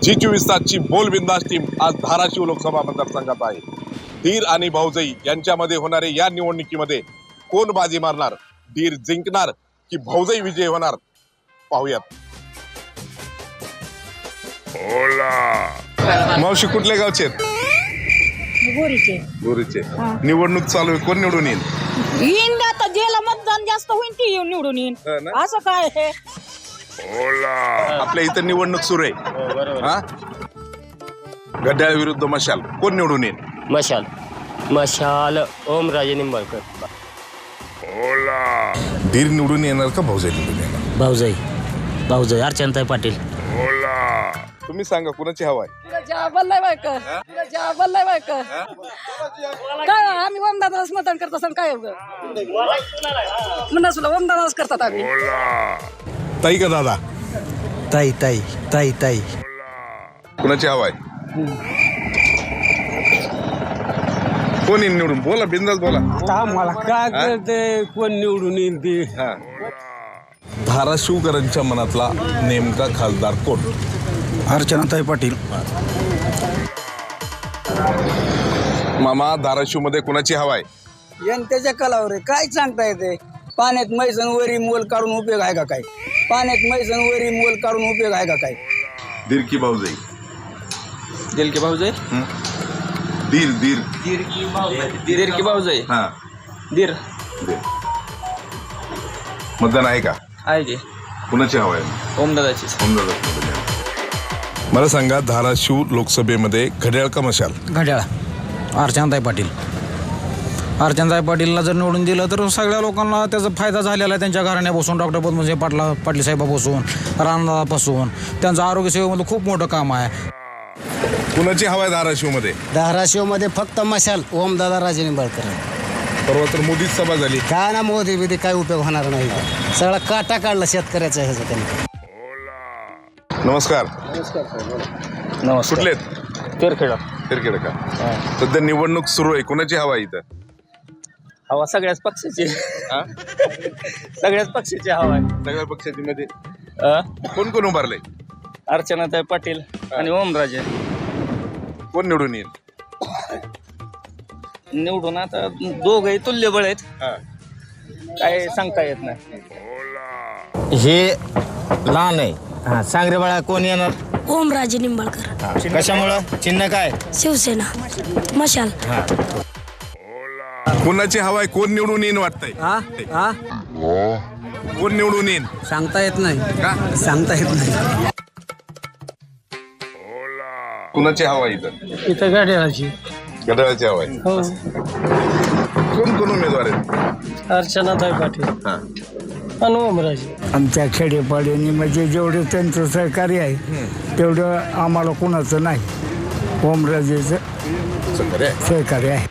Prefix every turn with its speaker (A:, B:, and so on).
A: जी24 तासची बोलबिंदास team आज धाराशिव लोकसभा मतदारसंघात आहे. धीर आणि भाऊजाई यांच्यामध्ये होणारे या निवडणुकीमध्ये कोण बाजी मारणार, धीर जिंकणार की भाऊजाई विजय होणार, पाहूयात. मावशी कुठल्या गावचे आहेत? गोरीचे. निवडणूक चालू आहे, कोण निवडून येईल?
B: आता ज्याला मतदान जास्त होईल ती निवडून येईल. असं काय आहे?
A: आपल्या इथं निवडणूक सुरू आहे. हा, घड्याळ विरुद्ध मशाल, कोण निवडून येईल?
C: मशाल ओमराजे निंबाळकर.
A: धीर निवडून येणार का भाऊजाई निवडून येणार?
C: भाऊजाई अर्चनाताई पाटील.
A: तुम्ही सांगा कुणाची हवा आहे?
B: काय आम्ही ओमदादालाच मतदान करत असं काय म्हणून ओमदादाच करतात आम्ही.
A: ताई का दादा?
D: ताई ताई ताई ताई.
A: कुणाची हवा आहे? कोण येईल निवडून? बोला, बिंदास बोला.
D: मला काय कळते कोण निवडून येईल ते.
A: धाराशिवकरांच्या मनातला नेमका खासदार कोण?
D: अर्चनाताई पाटील.
A: मामा, धाराशिव मध्ये कुणाची हवा आहे?
E: जनतेच्या कलावर आहे, काय सांगता येते. पाण्यात मैसन वरी मोल काढून उपयोग आहे का काय? पाण्यात मैसन वरी मोल काढून उपयोग आहे का काय?
A: धीर की भाऊजाई?
F: दिल की भाऊजाई.
A: धीर धीर
F: दिर की भाऊजाई.
A: हा,
F: दिर
A: मतदान आहे का?
F: आहे की
A: कुणाची हवा आहे?
F: ओमदादाची.
A: मला सांगा, धाराशिव लोकसभेमध्ये घड्याळ का मशाल?
D: घड्याळ. अर्चनाताई पाटील. अर्चनाताई पाटीलला जर निवडून दिलं तर सगळ्या लोकांना त्याचा फायदा झालेला आहे. त्यांच्या घराण्यापासून डॉक्टर पद्मसिंह पाटील साहेबापासून, रामदादापासून त्यांचं आरोग्य सेवेमध्ये खूप मोठं काम आहे.
A: कुणाची हवा आहे धाराशिव मध्ये?
D: धाराशिवमध्ये फक्त मशाल ओमदादा राजे निंबाळकर.
A: परवा तर मोदीच सभा झाली.
D: काय ना मोदी बिदी काय उपयोग होणार नाही. सगळा काटा काढला शेतकऱ्याचा ह्याचा त्यांनी.
A: नमस्कार.
F: नमस्कार.
A: कुठले?
F: तेरखेडा.
A: तिरकेड का? सध्या निवडणूक सुरू आहे, कुणाची हवा आहे इथं?
F: हवा सगळ्याच पक्षाची. सगळ्याच पक्षाची हवा आहे.
A: सगळ्या पक्षाची मध्ये
F: अ?
A: कोण कोण उभारले?
F: अर्चनाताई पाटील आणि ओमराजे.
A: कोण निवडून येईल?
F: निवडून आता दोघही तुल्यबळ आहेत. काय सांगता येत नाही.
C: हे लहान आहे. हा, सांगरे बाळा, कोण येणार?
B: ओमराजे निंबाळकर.
C: कशामुळं? चिन्ह काय?
B: शिवसेना मशाल.
A: कोणाची हवा आहे, कोण निवडून येईन वाटतंय? कोण निवडून येईन
D: सांगता येत नाही.
A: का?
D: सांगता येत नाही.
A: कुणाची हवा आहे इथं?
D: इथं घड्याळाची.
A: घड्याळाची हवा आहे.
D: हो.
A: कोण कोण उमेदवार आहेत?
D: अर्चनाताई पाटील
A: हा.
D: आणि ओमराजे. आमच्या खेडेपाड्यानी म्हणजे जेवढं त्यांचं सहकार्य आहे तेवढं आम्हाला कुणाचं नाही. ओमराजेचं सहकार्य आहे.